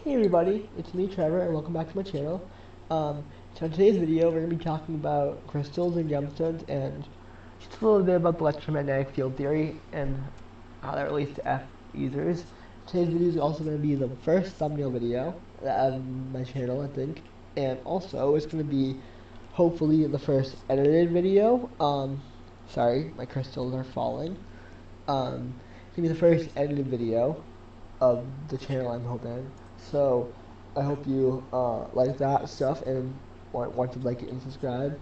Hey everybody, it's me Trevor and welcome back to my channel. So in today's video we're going to be talking about crystals and gemstones and just a little bit about the electromagnetic field theory and how that relates to F users. Today's video is also going to be the first thumbnail video of my channel, I think, and also it's going to be hopefully the first edited video. Sorry, my crystals are falling. It's going to be the first edited video of the channel, I'm hoping. So I hope you like that stuff and want to like it and subscribe.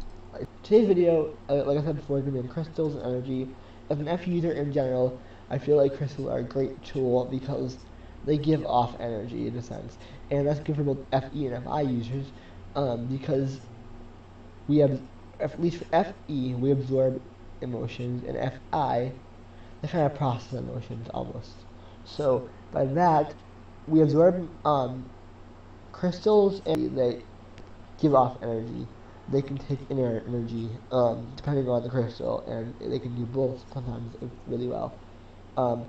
Today's video, like I said before, is going to be on crystals and energy. As an F user in general, I feel like crystals are a great tool because they give off energy in a sense, and that's good for both FE and FI users because we have, at least for FE, we absorb emotions, and FI, they kind of process emotions almost. So by that, we absorb crystals and they give off energy. They can take in our energy depending on the crystal, and they can do both sometimes really well. Um,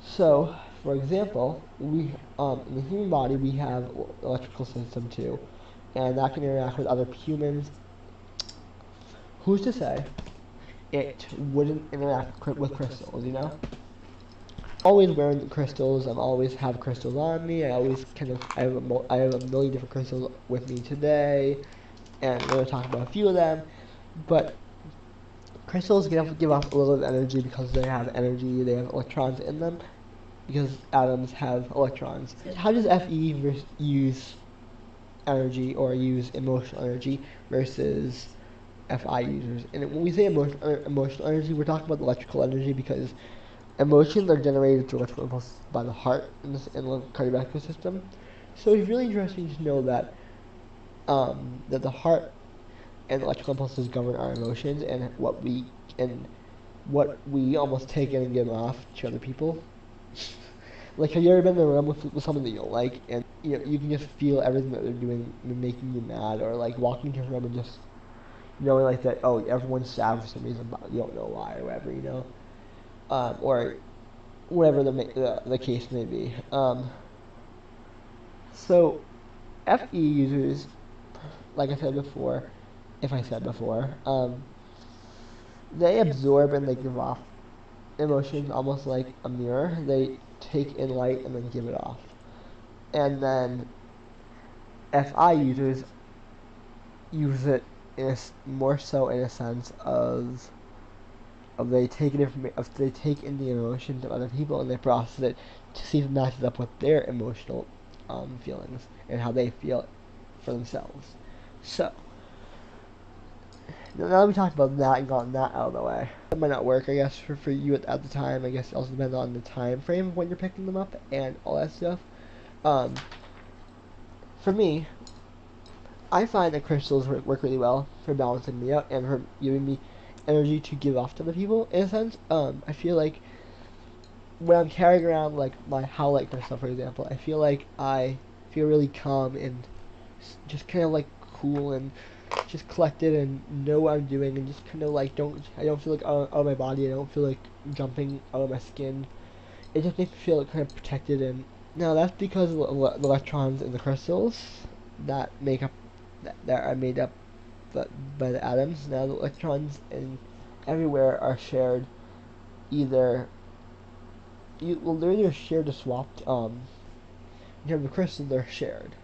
so, for example, we in the human body we have electrical system too, and that can interact with other humans. Who's to say it wouldn't interact with crystals? You know. Always wearing crystals. I'm always have crystals on me. I always I have a million different crystals with me today, and we're gonna talk about a few of them. But crystals give off a little bit of energy because they have energy. They have electrons in them because atoms have electrons. How does Fe use energy or use emotional energy versus Fi users? And when we say emotional energy, we're talking about electrical energy because emotions are generated through electrical impulses by the heart in the cardiovascular system. So it's really interesting to know that that the heart and electrical impulses govern our emotions and what we almost take in and give off to other people. Like, have you ever been in a room with someone that you don't like, and you can just feel everything that they're doing making you mad, or like walking into a room and just knowing like that, oh, everyone's sad for some reason, but you don't know why or whatever, or whatever the case may be. So FE users, like I said before, if I said before, they absorb and they give off emotions almost like a mirror. They take in light and then give it off. And then FI users use it more so in a sense of they take they take in the emotions of other people and they process it to see if it matches up with their emotional feelings and how they feel for themselves. So now that we talked about that and gotten that out of the way, that might not work, I guess, for you at the time. I guess it also depends on the time frame of when you're picking them up and all that stuff. Um, for me, I find that crystals work really well for balancing me out and for giving me energy to give off to other people. In a sense, I feel like when I'm carrying around like my howlite crystal, for example, I feel like I feel really calm and just kind of like cool and just collected and know what I'm doing and just kind of like I don't feel like out of my body. I don't feel like jumping out of my skin. It just makes me feel kind of protected. And now that's because of the electrons in the crystals that make up that are made up by the atoms. Now the electrons in everywhere are shared either they're either shared or swapped. In terms of crystals, they're shared.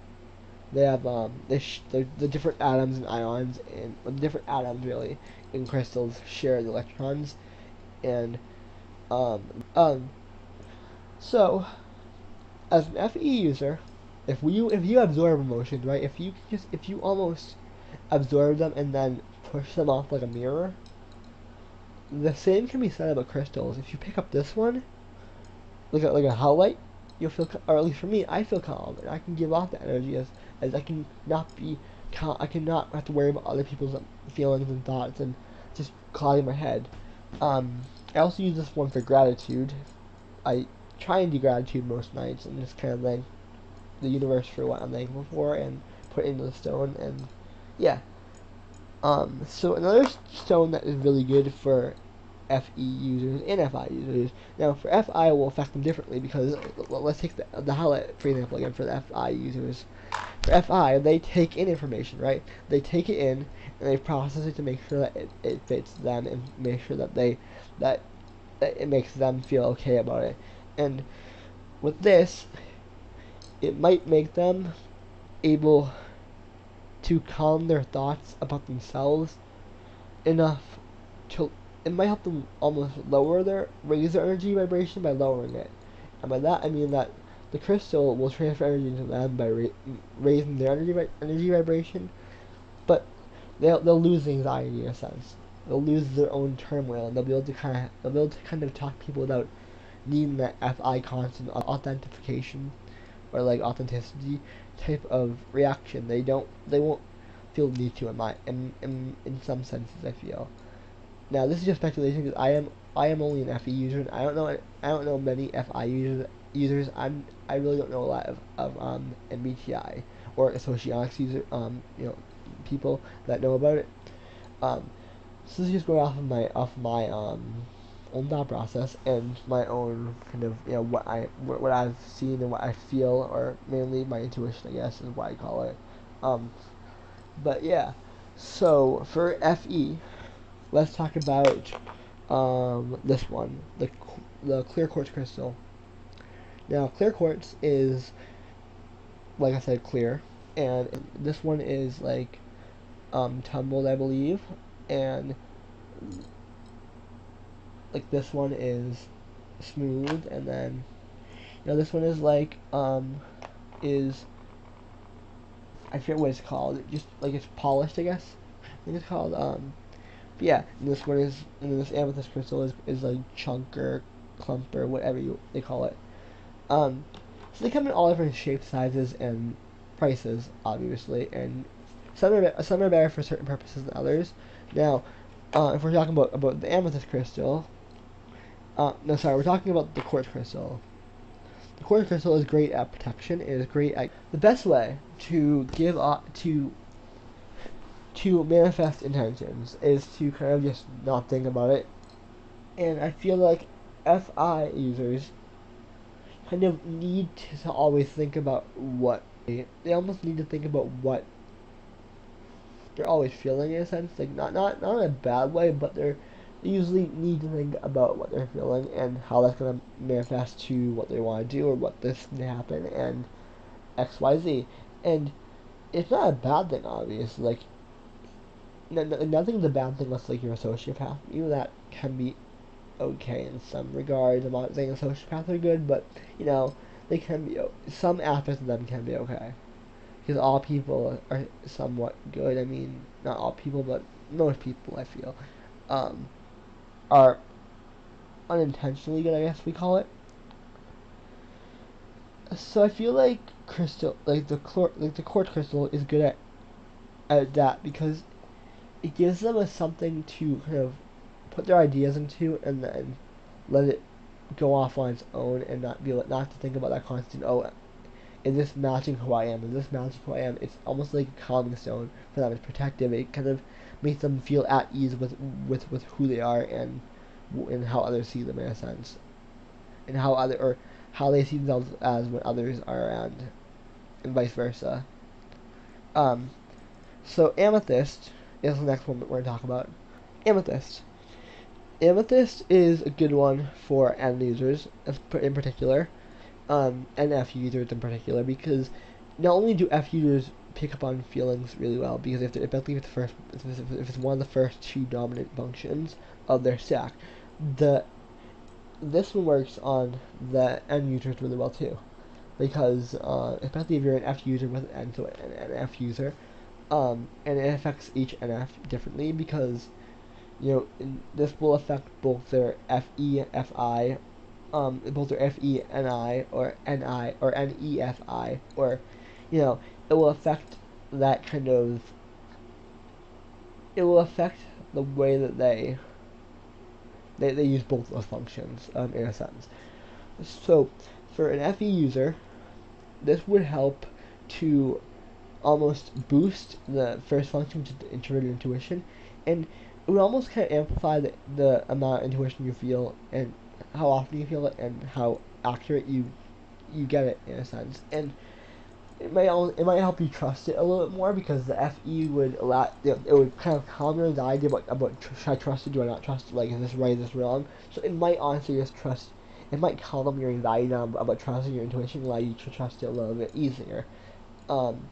They have the different atoms and ions and the different atoms really in crystals share the electrons, and um um so as an FE user, if you absorb emotions, right, if you almost absorb them and then push them off like a mirror, the same can be said about crystals. If you pick up this one, like a highlight, you'll feel, or at least for me, I feel calm, and I can give off the energy as I can not be calm. I cannot have to worry about other people's feelings and thoughts and just clouding my head. I also use this one for gratitude. I try and do gratitude most nights and just kind of thank the universe for what I'm thankful for and put it into the stone. And yeah. So another stone that is really good for FE users and FI users. Now, for FI, it will affect them differently because let's take the highlight, for example, again for the FI users. For FI, they take in information, right? They take it in and they process it to make sure that it fits them and make sure that that it makes them feel okay about it. And with this, it might make them able to calm their thoughts about themselves enough to, it might help them almost raise their energy vibration by lowering it. And by that I mean that the crystal will transfer energy into them by raising their energy vibration, but they'll lose anxiety in a sense. They'll lose their own turmoil, and they'll be able to kind of talk to people without needing that FI constant authentication or like authenticity type of reaction. They won't feel the need to in some senses, I feel. Now this is just speculation because I am only an FE user and I don't know many FI users. I really don't know a lot of MBTI or socionics people that know about it. So this is just going off my own thought process and my own kind of what I've seen and what I feel, or mainly my intuition, I guess is what I call it. But yeah, so for FE, let's talk about this one, the clear quartz crystal. Now, clear quartz is, like I said, clear, and this one is like tumbled, I believe, and like this one is smooth, and then this one is like is I forget what it's called. Just like it's polished, I guess. I think it's called but yeah, and this one is, and this amethyst crystal is like chunker, clumper, whatever they call it. So they come in all different shapes, sizes, and prices, obviously, and some are better for certain purposes than others. Now, if we're talking about the amethyst crystal, no, sorry, we're talking about the quartz crystal. The quartz crystal is great at protection. It is great at the best way to to manifest intentions is to kind of just not think about it. And I feel like FI users kind of need to always think about what they almost need to think about what they're always feeling, in a sense, like not in a bad way, but they usually need to think about what they're feeling and how that's gonna manifest to what they want to do or what this can happen and XYZ. And it's not a bad thing, obviously. Like nothing's a bad thing unless like you're a sociopath. Even that can be okay in some regards. I'm not saying sociopaths are good, but they can be. Some aspects of them can be okay. Because all people are somewhat good. I mean, not all people, but most people, I feel, are unintentionally good, I guess we call it. So I feel like the quartz crystal is good at that because it gives them something to kind of put their ideas into and then let it go off on its own and not to think about that constant, oh, is this matching who I am? Is this matching who I am? It's almost like a calming stone for them. It's protective. It kind of makes them feel at ease with who they are and how others see them, in a sense, and how they see themselves as when others are around, and vice versa. Um, so amethyst is the next one that we're gonna talk about. Amethyst. Amethyst is a good one for end users in particular. And F users in particular, because not only do F users pick up on feelings really well, because if it's one of the first two dominant functions of their stack, this one works on the end users really well too, because especially if you're an F user with an F user, and it affects each NF differently because this will affect both their FE, FI, both their FE, NI, or NI, or NEFI, or, it will affect that kind of, it will affect the way that they use both those functions, in a sense. So, for an FE user, this would help to almost boost the first function, which is the introverted intuition, and it would almost kind of amplify the amount of intuition you feel and how often you feel it and how accurate you get it in a sense. And it might help you trust it a little bit more because the FE would allow it would kind of calm your anxiety about should I trust it, do I not trust it, like is this right, is this wrong. So it might honestly just trust. It might calm your anxiety down about trusting your intuition, allow you to trust it a little bit easier. Um,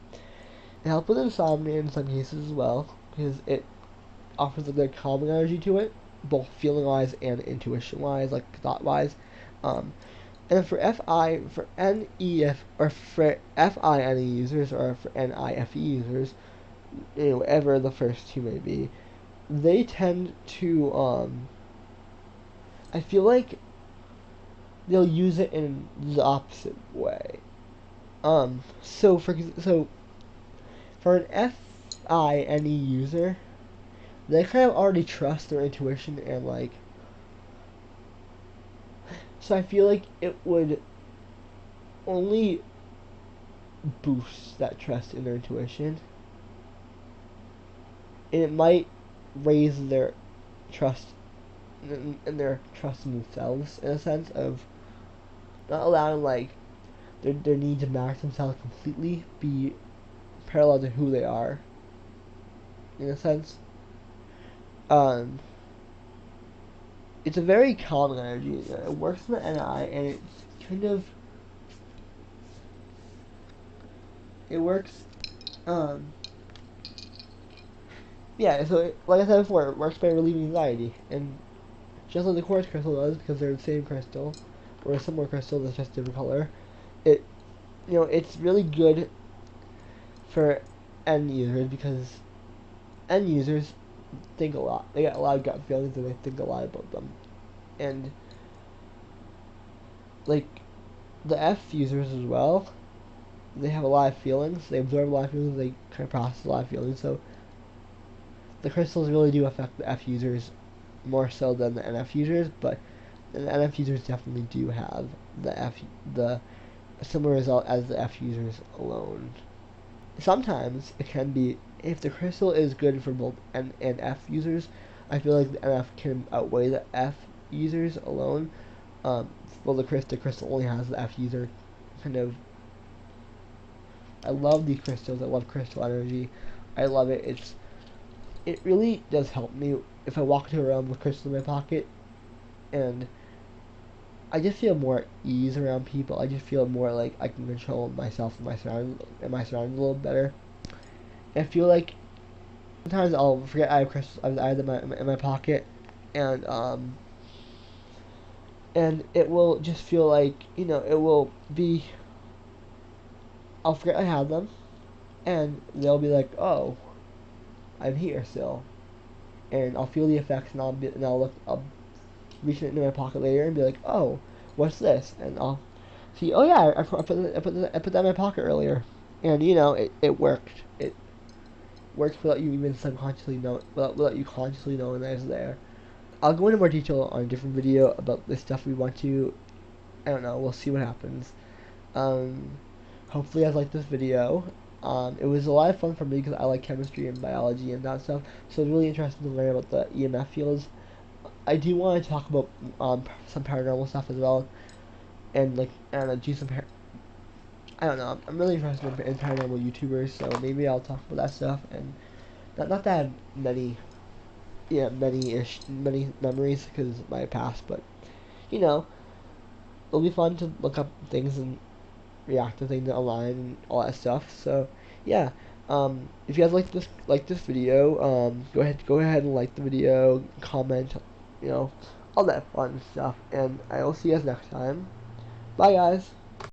it helps with insomnia in some cases as well because it offers a good calming energy to it, both feeling wise and intuition wise, like thought wise. Um, and for for NEF, or for FINE users, or for NIFE users, whatever the first two may be, they tend to, I feel like they'll use it in the opposite way. So for an FINE user, they kind of already trust their intuition and like, so I feel like it would only boost that trust in their intuition, and it might raise their trust in their trust in themselves in a sense of not allowing like their need to match themselves completely be parallel to who they are in a sense. Um, it's a very calming energy. It works in the NI, and it's kind of it works. Um, yeah. So like I said before, it works by relieving anxiety, and just like the quartz crystal does, because they're the same crystal or a similar crystal that's just different color. It it's really good for end users because end users think a lot. They get a lot of gut feelings and they think a lot about them. And like the F users as well, they have a lot of feelings. They absorb a lot of feelings. They kind of process a lot of feelings. So the crystals really do affect the F users more so than the NF users. But the NF users definitely do have the similar result as the F users alone. Sometimes it can be if the crystal is good for both N and F users. I feel like the NF can outweigh the F users alone. Well, the crystal only has the F user kind of. I love these crystals. I love crystal energy. I love it. It really does help me if I walk into a room with crystal in my pocket, and I just feel more at ease around people. I just feel more like I can control myself and my surroundings a little better. I feel like sometimes I'll forget I have crystals. I have them in my pocket, and it will just feel like it will be. I'll forget I have them, and they'll be like, "Oh, I'm here still," and I'll feel the effects, and I'll reach it into my pocket later and be like, "Oh, what's this?" And I'll see, "Oh yeah, I put that in my pocket earlier," and it worked. It works without you even subconsciously know, without you consciously knowing that it's there. I'll go into more detail on a different video about this stuff we want to. I don't know. We'll see what happens. Um, hopefully, you guys liked this video. It was a lot of fun for me because I like chemistry and biology and that stuff. So it's really interesting to learn about the EMF fields. I do want to talk about some paranormal stuff as well, and like do some. I don't know. I'm really interested in paranormal YouTubers, so maybe I'll talk about that stuff. And not that I have many, many memories because of my past, but you know, it'll be fun to look up things and react to things online and all that stuff. So yeah, if you guys like this video, go ahead and like the video, comment, all that fun stuff, and I will see you guys next time. Bye guys.